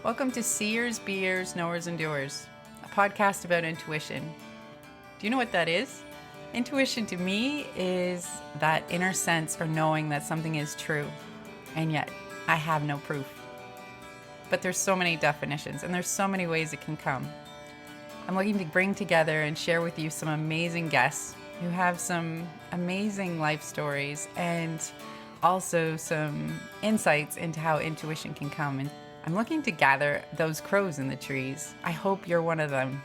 Welcome to Seers, Beers, Knowers, and Doers, a podcast about intuition. Do you know what that is? Intuition to me is that inner sense or knowing that something is true, and yet I have no proof. But there's so many definitions, and there's so many ways it can come. I'm looking to bring together and share with you some amazing guests who have some amazing life stories and also some insights into how intuition can come. And I'm looking to gather those crows in the trees. I hope you're one of them.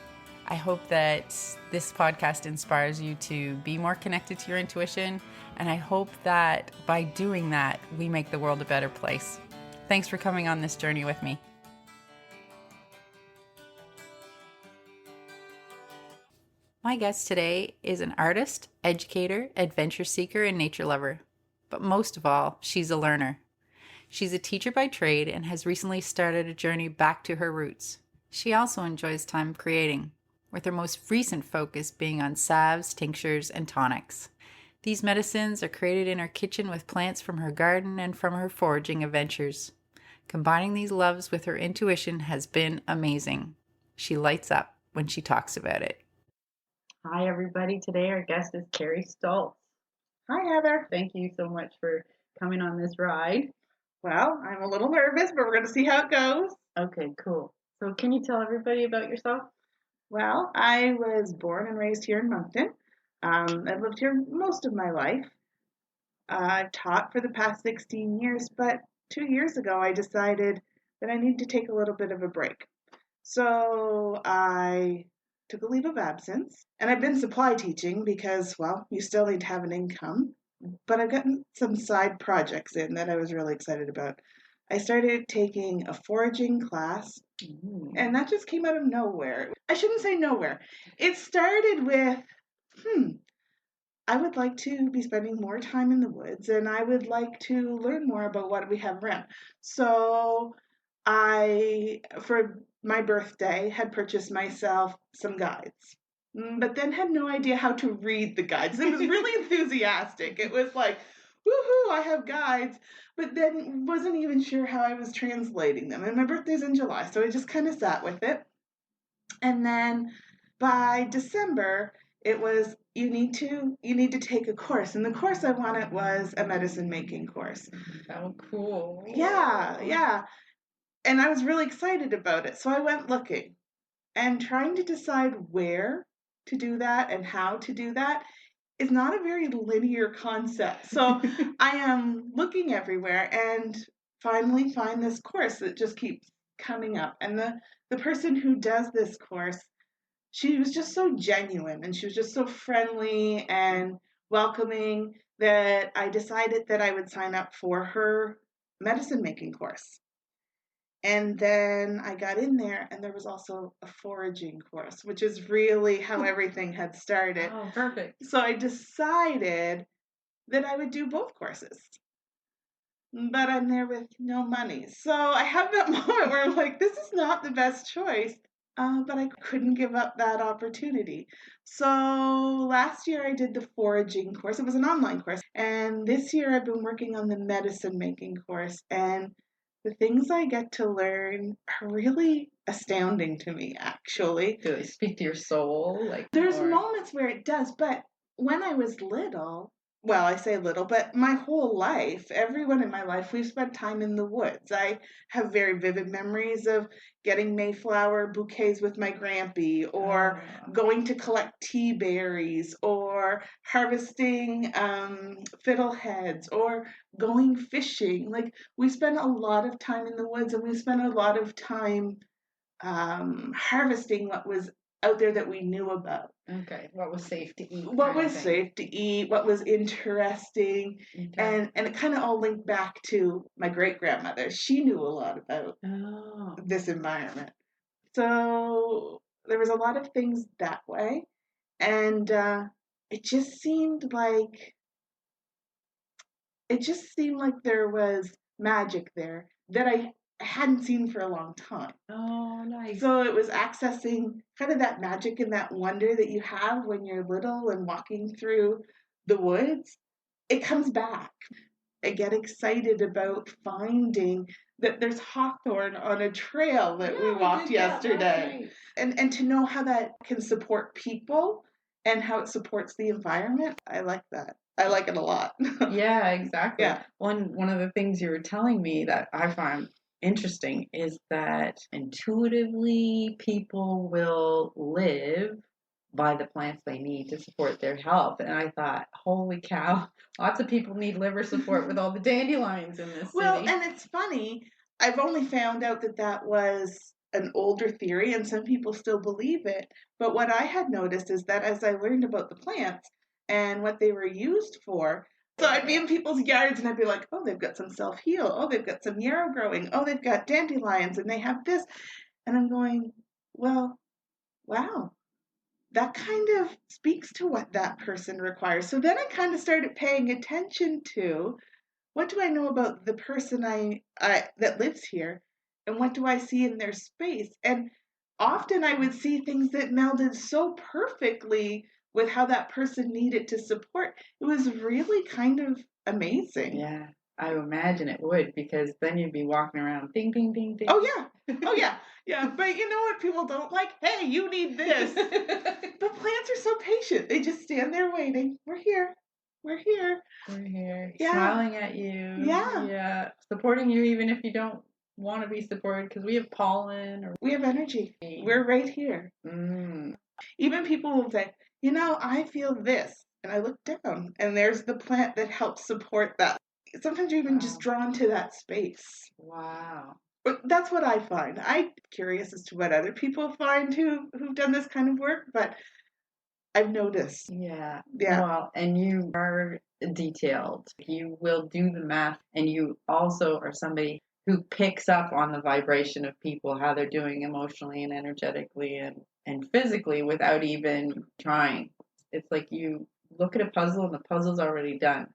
I hope that this podcast inspires you to be more connected to your intuition, and I hope that by doing that, we make the world a better place. Thanks for coming on this journey with me. My guest today is an artist, educator, adventure seeker, and nature lover. But most of all, she's a learner. She's a teacher by trade and has recently started a journey back to her roots. She also enjoys time creating, with her most recent focus being on salves, tinctures, and tonics. These medicines are created in her kitchen with plants from her garden and from her foraging adventures. Combining these loves with her intuition has been amazing. She lights up when she talks about it. Hi, everybody. Today our guest is Kari Stultz. Hi, Heather. Thank you so much for coming on this ride. Well, I'm a little nervous, but we're going to see how it goes. Okay, cool. So can you tell everybody about yourself? Well, I was born and raised here in Moncton. I've lived here most of my life. I've taught for the past 16 years, but 2 years ago I decided that I need to take a little bit of a break. So I took a leave of absence, and I've been supply teaching because, well, you still need to have an income. But I've gotten some side projects in that I was really excited about. I started taking a foraging class, and that just came out of nowhere. I shouldn't say nowhere. It started with, I would like to be spending more time in the woods, and I would like to learn more about what we have around. So I, for my birthday, had purchased myself some guides, but then had no idea how to read the guides. It was really enthusiastic. It was like, woohoo, I have guides, but then wasn't even sure how I was translating them. And my birthday's in July, so I just kind of sat with it. And then by December, it was you need to take a course, and the course I wanted was a medicine making course. Oh, cool. Yeah. And I was really excited about it. So I went looking and trying to decide where to do that and how to do that is not a very linear concept. So I am looking everywhere and finally find this course that just keeps coming up. And the person who does this course, she was just so genuine and she was just so friendly and welcoming that I decided that I would sign up for her medicine making course. And then I got in there, and there was also a foraging course, which is really how everything had started. Oh, perfect. So I decided that I would do both courses. But I'm there with no money. So I have that moment where I'm like, this is not the best choice. But I couldn't give up that opportunity. So last year I did the foraging course. It was an online course. And this year I've been working on the medicine making course. And the things I get to learn are really astounding to me, actually. Do they speak to your soul? There's moments where it does, but when I was little, well, I say little, but my whole life, everyone in my life, we've spent time in the woods. I have very vivid memories of getting Mayflower bouquets with my grampy, or going to collect tea berries, or harvesting fiddleheads, or going fishing. Like, we spent a lot of time in the woods, and we spent a lot of time harvesting what was out there that we knew about. Okay, what was safe to eat? What was safe to eat, what was interesting, and it kind of all linked back to my great-grandmother. She knew a lot about this environment. So there was a lot of things that way, and it just seemed like there was magic there that I hadn't seen for a long time. Oh, nice. So it was accessing kind of that magic and that wonder that you have when you're little and walking through the woods. It comes back. I get excited about finding that there's hawthorn on a trail that we walked yesterday. And to know how that can support people and how it supports the environment, I like that. I like it a lot. Yeah, exactly. Yeah. One of the things you were telling me that I find interesting is that intuitively people will live by the plants they need to support their health. And I thought, holy cow, lots of people need liver support with all the dandelions in this Well, city. and it's funny, I've only found out that that was an older theory and some people still believe it. But what I had noticed is that as I learned about the plants and what they were used for, so I'd be in people's yards and I'd be like, oh, they've got some self-heal. Oh, they've got some yarrow growing. Oh, they've got dandelions and they have this. And I'm going, well, wow, that kind of speaks to what that person requires. So then I kind of started paying attention to what do I know about the person I that lives here, and what do I see in their space? And often I would see things that melded so perfectly with how that person needed to support. It was really kind of amazing. Yeah, I imagine it would, because then you'd be walking around ding, ding, ding, ding. Oh yeah. Oh yeah. Yeah. But you know what people don't like? Hey, you need this. The plants are so patient. They just stand there waiting. We're here. We're here. We're here, Yeah. smiling at you. Yeah. Yeah, supporting you even if you don't want to be supported, because we have pollen or We have energy. We're right here. Even people will say, you know, I feel this. And I look down and there's the plant that helps support that. Sometimes you're even just drawn to that space. Wow. But that's what I find. I'm curious as to what other people find who've done this kind of work, but I've noticed. Yeah. Yeah. Well, and you are detailed. You will do the math, and you also are somebody who picks up on the vibration of people, how they're doing emotionally and energetically and physically without even trying. It's like you look at a puzzle and the puzzle's already done.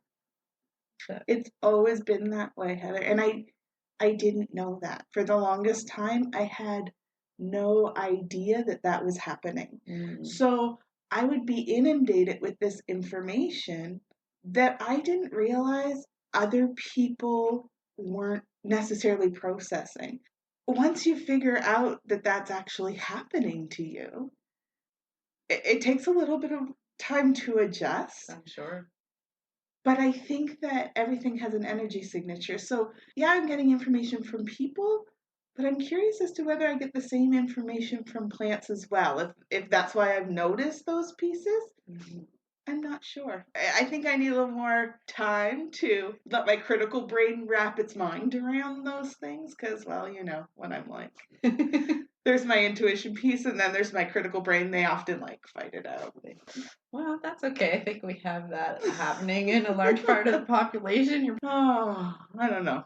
So. It's always been that way, Heather. And I didn't know that. For the longest time, I had no idea that that was happening. So I would be inundated with this information that I didn't realize other people weren't necessarily processing. Once you figure out that that's actually happening to you, it takes a little bit of time to adjust. I'm sure. But I think that everything has an energy signature. So, yeah, I'm getting information from people, but I'm curious as to whether I get the same information from plants as well. If that's why I've noticed those pieces, I'm not sure. I think I need a little more time to let my critical brain wrap its mind around those things because, well, you know what I'm like. There's my intuition piece and then there's my critical brain. They often like fight it out. Well, that's okay. I think we have that happening in a large part of the population. Oh, I don't know.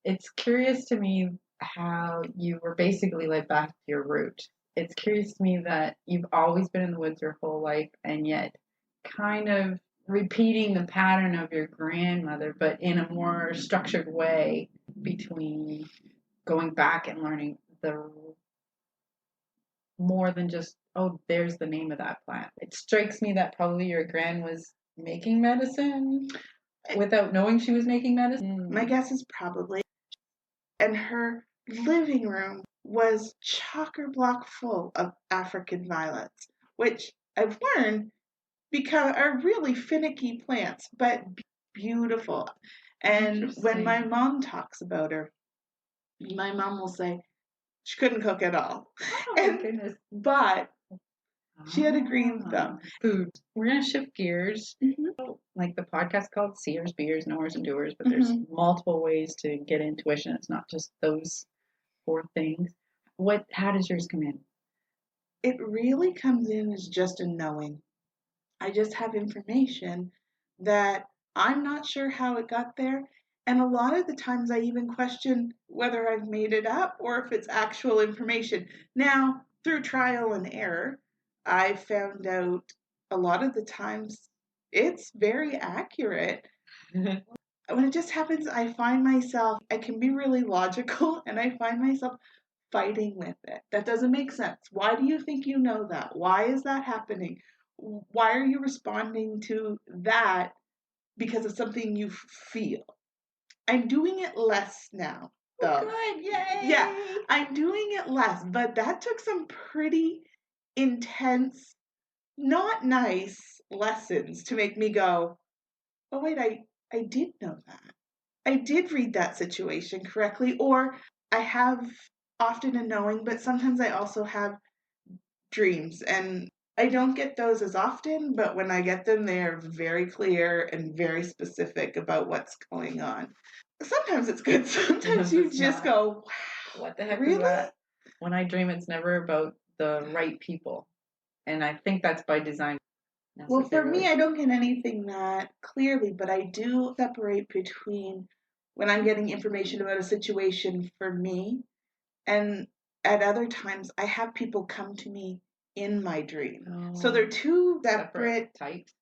It's curious to me how you were basically led back to your root. It's curious to me that you've always been in the woods your whole life and yet kind of repeating the pattern of your grandmother, but in a more structured way between going back and learning the more than just, oh, there's the name of that plant. It strikes me that probably your gran was making medicine without knowing she was making medicine. My guess is probably. And her living room was chock-a-block full of African violets, which I've learned are really finicky plants, but beautiful. And when my mom talks about her, my mom will say she couldn't cook at all. Oh, my goodness. But she had a green thumb. Food. We're going to shift gears. Like the podcast called Seers, Beers, Knowers, and Doers, but there's multiple ways to get intuition. It's not just those 4 things. How does yours come in? It really comes in as just a knowing. I just have information that I'm not sure how it got there. And a lot of the times I even question whether I've made it up or if it's actual information. Now, through trial and error, I found out a lot of the times it's very accurate. When it just happens, I can be really logical and I find myself fighting with it. That doesn't make sense. Why do you think you know that? Why is that happening? Why are you responding to that because of something you feel? I'm doing it less now, though. Oh, good, yay! Yeah, I'm doing it less, but that took some pretty intense, not nice lessons to make me go, oh, wait, I did know that. I did read that situation correctly, or I have often a knowing, but sometimes I also have dreams, and I don't get those as often, but when I get them, they are very clear and very specific about what's going on. Sometimes it's good. Sometimes you just go, wow, what the heck really? is that? When I dream, it's never about the right people. And I think that's by design. Well, for me, I don't get anything that clearly, but I do separate between when I'm getting information about a situation for me, and at other times, I have people come to me in my dream. So there are two separate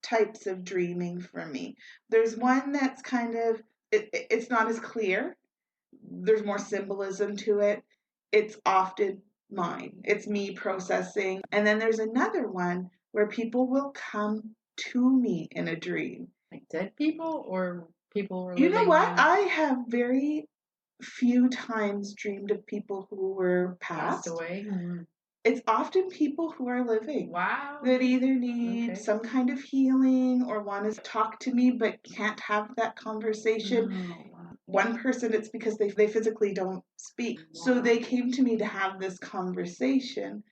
types of dreaming for me. There's one that's kind of, it's not as clear. There's more symbolism to it. It's often mine. It's me processing. And then there's another one where people will come to me in a dream. Like dead people or people who are You know living what? now? I have very few times dreamed of people who were passed away. Mm-hmm. It's often people who are living. Wow. That either need some kind of healing or want to talk to me but can't have that conversation. Oh, wow. One person, it's because they physically don't speak. Wow. So they came to me to have this conversation.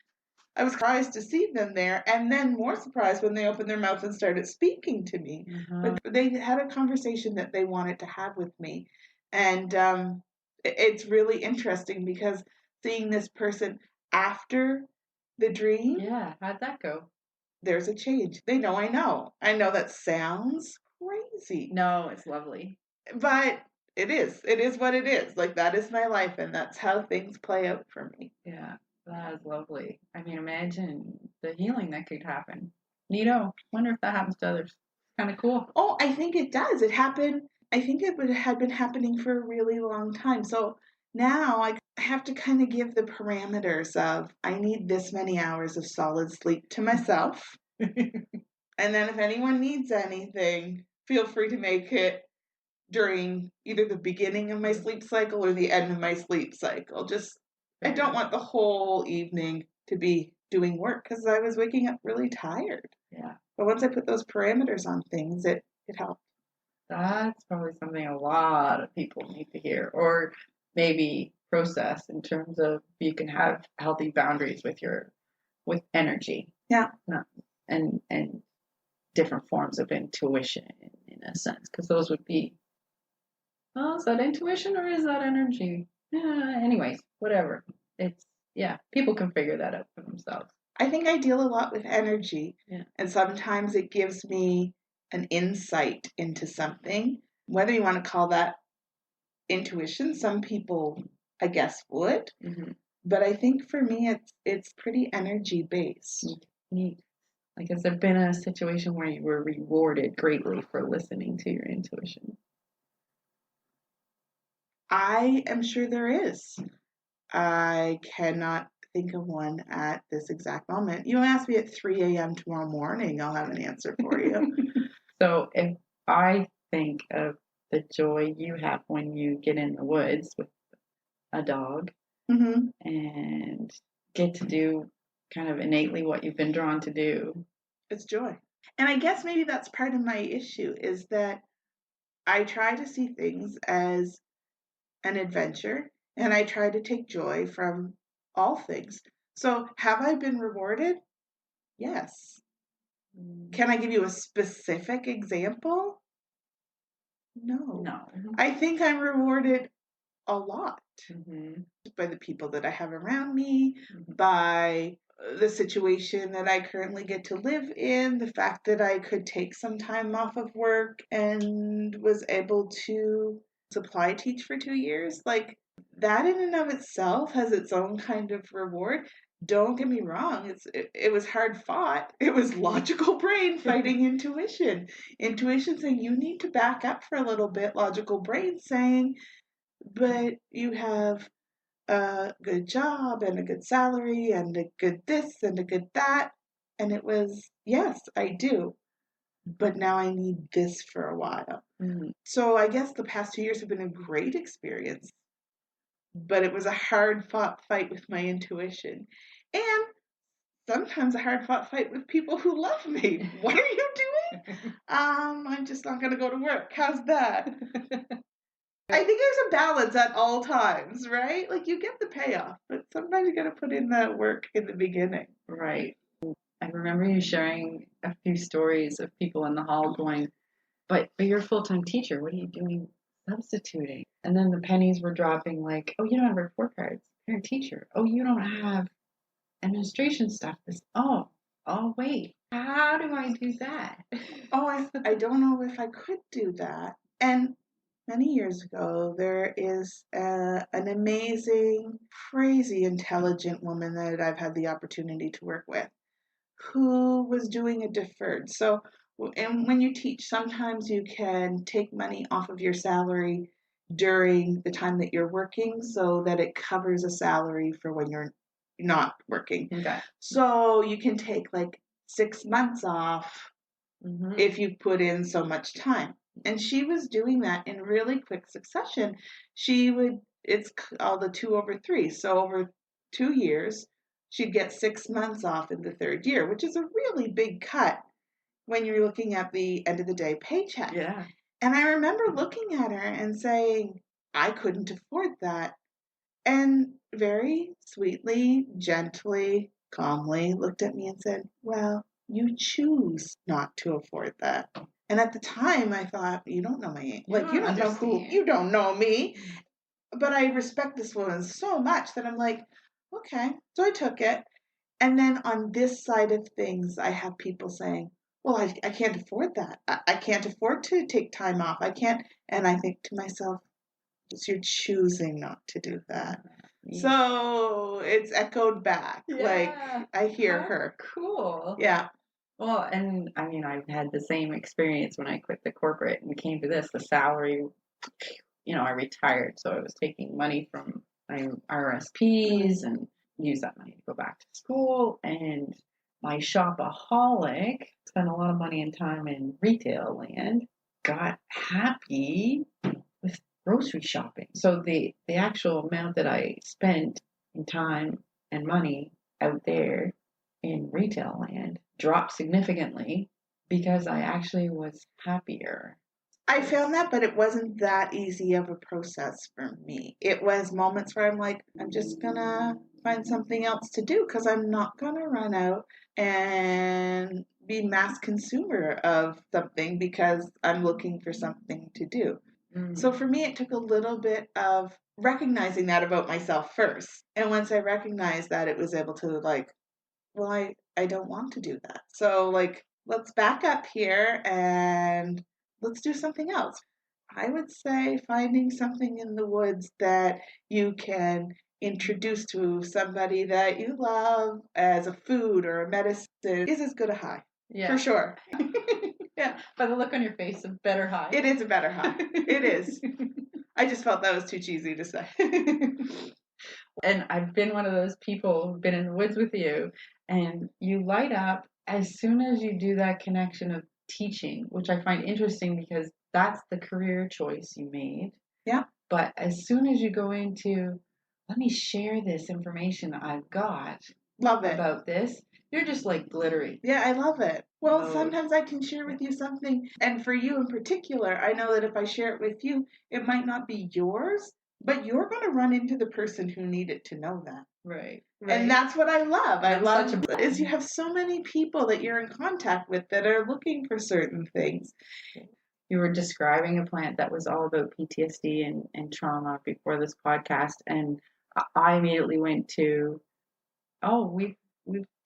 I was surprised to see them there, and then more surprised when they opened their mouth and started speaking to me. But they had a conversation that they wanted to have with me. And it's really interesting because seeing this person after the dream. Yeah, how'd that go? There's a change. They know I know. I know that sounds crazy. No, it's lovely. But it is. It is what it is. Like, that is my life, and that's how things play out for me. Yeah, that is lovely. I mean, imagine the healing that could happen. Neato. Wonder if that happens to others. Kind of cool. Oh, I think it does. It happened. I think it had been happening for a really long time. So now I have to kind of give the parameters of I need this many hours of solid sleep to myself. And then if anyone needs anything, feel free to make it during either the beginning of my sleep cycle or the end of my sleep cycle. Just, I don't want the whole evening to be doing work because I was waking up really tired. Yeah. But once I put those parameters on things, it helped. That's probably something a lot of people need to hear, or maybe process in terms of you can have healthy boundaries with energy. Yeah. And different forms of intuition in a sense, because those would be, is that intuition or is that energy? Anyways, whatever. People can figure that out for themselves. I think I deal a lot with energy, and sometimes it gives me an insight into something. Whether you want to call that intuition, some people, I guess, would. Mm-hmm. But I think for me, it's pretty energy based. Neat. Like, has there been a situation where you were rewarded greatly for listening to your intuition? I am sure there is. I cannot think of one at this exact moment. You ask me at 3 a.m. tomorrow morning, I'll have an answer for you. So if I think of the joy you have when you get in the woods with a dog, mm-hmm. and get to do kind of innately what you've been drawn to do. It's joy. And I guess maybe that's part of my issue is that I try to see things as an adventure and I try to take joy from all things. So have I been rewarded? Yes. Can I give you a specific example? No. I think I'm rewarded a lot, mm-hmm. by the people that I have around me, mm-hmm. by the situation that I currently get to live in, the fact that I could take some time off of work and was able to supply teach for 2 years. Like, that in and of itself has its own kind of reward. Don't get me wrong, it was hard fought. It was logical brain fighting intuition. Intuition saying you need to back up for a little bit. Logical brain saying, but you have a good job and a good salary and a good this and a good that. And it was, yes, I do. but now I need this for a while. Mm. So I guess the past 2 years have been a great experience, but it was a hard fought fight with my intuition. And sometimes a hard fought fight with people who love me. What are you doing? I'm just not going to go to work. How's that? I think there's a balance at all times, right? Like you get the payoff, but sometimes you got to put in that work in the beginning. Right. I remember you sharing a few stories of people in the hall going, but you're a full-time teacher. What are you doing substituting? And then the pennies were dropping like, oh, you don't have report cards. You're a teacher. Oh, you don't have administration stuff. Oh, wait. How do I do that? Oh, I don't know if I could do that. And many years ago, there is an amazing, crazy intelligent woman that I've had the opportunity to work with who was doing a deferred. So, and when you teach, sometimes you can take money off of your salary during the time that you're working so that it covers a salary for when you're not working. Okay. So you can take like 6 months off if you put in so much time. And she was doing that in really quick succession. It's called the 2/3. So over 2 years, she'd get 6 months off in the third year, which is a really big cut when you're looking at the end of the day paycheck. Yeah. And I remember looking at her and saying, I couldn't afford that. And very sweetly, gently, calmly looked at me and said, well, you choose not to afford that. And at the time, I thought, you don't know me. You don't know who, you don't know me. But I respect this woman so much that I'm like, okay. So I took it. And then on this side of things, I have people saying, well, I can't afford that. I can't afford to take time off. I can't. And I think to myself, you're choosing not to do that. So it's echoed back. Yeah. Like I hear her. Cool. Yeah. Well, and I mean, I've had the same experience when I quit the corporate and came to this. The salary, I retired, so I was taking money from my RSPs and use that money to go back to school. And my shopaholic spent a lot of money and time in retail land, got happy with grocery shopping. So the actual amount that I spent in time and money out there in retail land dropped significantly because I actually was happier. I found that, but it wasn't that easy of a process for me. It was moments where I'm like, I'm just gonna find something else to do because I'm not gonna run out and be mass consumer of something because I'm looking for something to do. So for me, it took a little bit of recognizing that about myself first. And once I recognized that, it was able to well, I don't want to do that. So let's back up here and let's do something else. I would say finding something in the woods that you can introduce to somebody that you love as a food or a medicine is as good a high. Yeah. For sure. Yeah. By the look on your face, a better high. It is a better high. It is. I just felt that was too cheesy to say. And I've been one of those people who've been in the woods with you, and you light up as soon as you do that connection of teaching, which I find interesting because that's the career choice you made. Yeah. But as soon as you go into, let me share this information I've got Love it. about this, you're just like glittery. Yeah, I love it. Well, sometimes I can share with you something, and for you in particular, I know that if I share it with you, it might not be yours, but you're going to run into the person who needed to know that. Right. And that's what I love. I love such is you have so many people that you're in contact with that are looking for certain things. You were describing a plant that was all about PTSD and trauma before this podcast, and I immediately went to, we've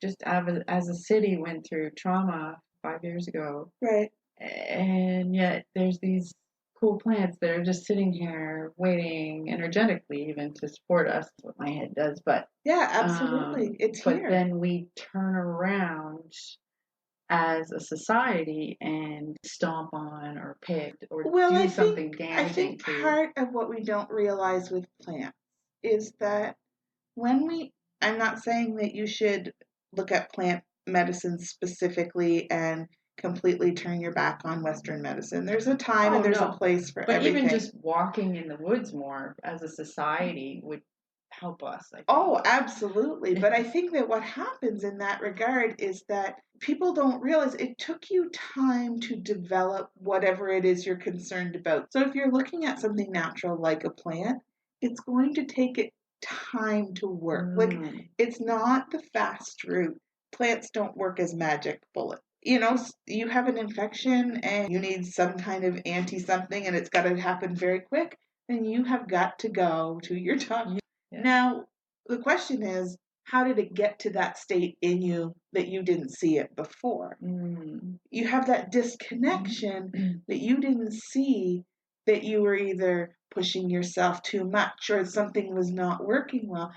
just as a city went through trauma 5 years ago, Right? And yet there's these cool plants that are just sitting here waiting energetically even to support us. That's what my head does, but yeah, absolutely, it's but here. Then we turn around as a society and stomp on or pick or do something damaging. I think part of what we don't realize with plants is that I'm not saying that you should look at plant medicine specifically and completely turn your back on Western medicine. There's a time and there's a place for but everything. Even just walking in the woods more as a society would help us. I think. Oh, absolutely. But I think that what happens in that regard is that people don't realize it took you time to develop whatever it is you're concerned about. So if you're looking at something natural like a plant, it's going to take it time to work. Like, it's not the fast route. Plants don't work as magic bullets. You know, you have an infection and you need some kind of anti-something and it's got to happen very quick, then you have got to go to your doctor. Yeah. Now, the question is, how did it get to that state in you that you didn't see it before? You have that disconnection that you didn't see, that you were either pushing yourself too much or something was not working well.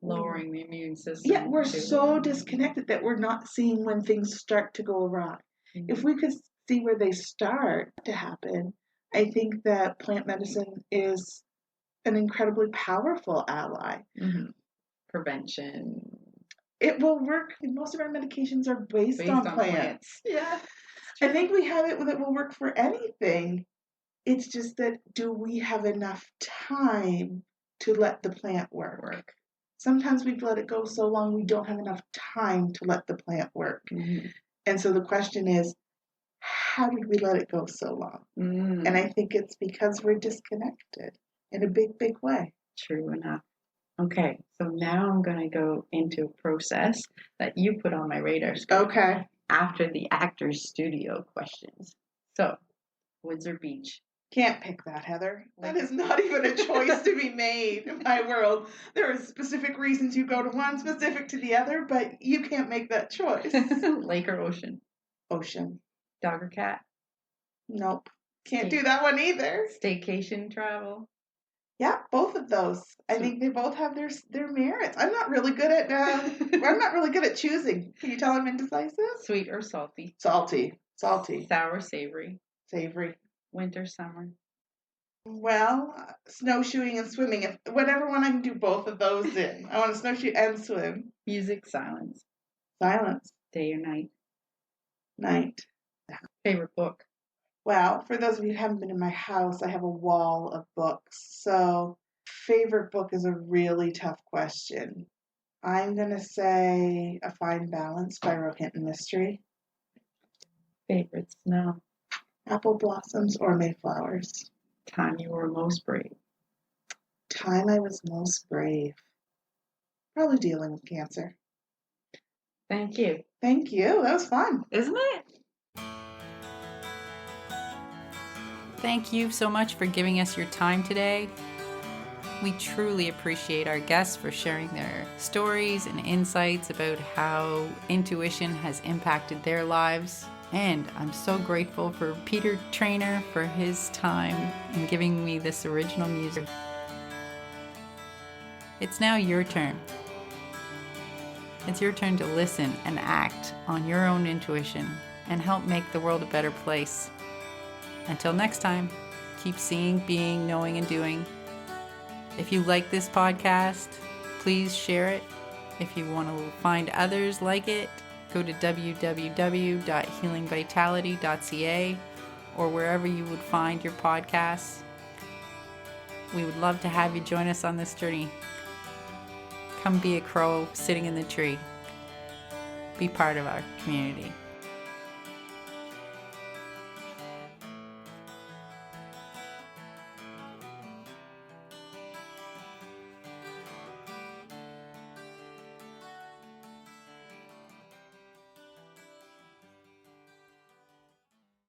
Lowering the immune system. Yeah, we're so disconnected that we're not seeing when things start to go awry. If we could see where they start to happen, I think that plant medicine is an incredibly powerful ally. Prevention. It will work. Most of our medications are based on plants. Yeah. I think we have it that will work for anything. It's just that, do we have enough time to let the plant work? Sometimes we've let it go so long we don't have enough time to let the plant work. And so the question is, how did we let it go so long? And I think it's because we're disconnected in a big, big way. True enough. Okay, so now I'm going to go into a process that you put on my radar screen. Okay. After the Actors Studio questions. So, woods or beach? Can't pick that, Heather. That is not even a choice to be made in my world. There are specific reasons you go to one, specific to the other, but you can't make that choice. Lake or ocean? Ocean. Dog or cat? Nope. Can't do that one either. Staycation travel? Yeah, both of those. I think they both have their merits. I'm not really good at I'm not really good at choosing. Can you tell I'm indecisive? Sweet or salty? Salty. Sour, savory? Savory. Winter, summer? Well, snowshoeing and swimming. If whatever one I can do both of those in. I want to snowshoe and swim. Music, silence? Silence. Day or night? Night. Favorite book? Well, for those of you who haven't been in my house, I have a wall of books. So, favorite book is a really tough question. I'm going to say A Fine Balance by Rohit Mystery. Favorite smell? Apple blossoms or Mayflowers. Time you were most brave? Time I was most brave. Probably dealing with cancer. Thank you. Thank you. That was fun. Isn't it? Thank you so much for giving us your time today. We truly appreciate our guests for sharing their stories and insights about how intuition has impacted their lives. And I'm so grateful for Peter Trainer for his time in giving me this original music. It's now your turn. It's your turn to listen and act on your own intuition and help make the world a better place. Until next time, keep seeing, being, knowing, and doing. If you like this podcast, please share it. If you want to find others like it, go to www.healingvitality.ca or wherever you would find your podcasts. We would love to have you join us on this journey. Come be a crow sitting in the tree. Be part of our community.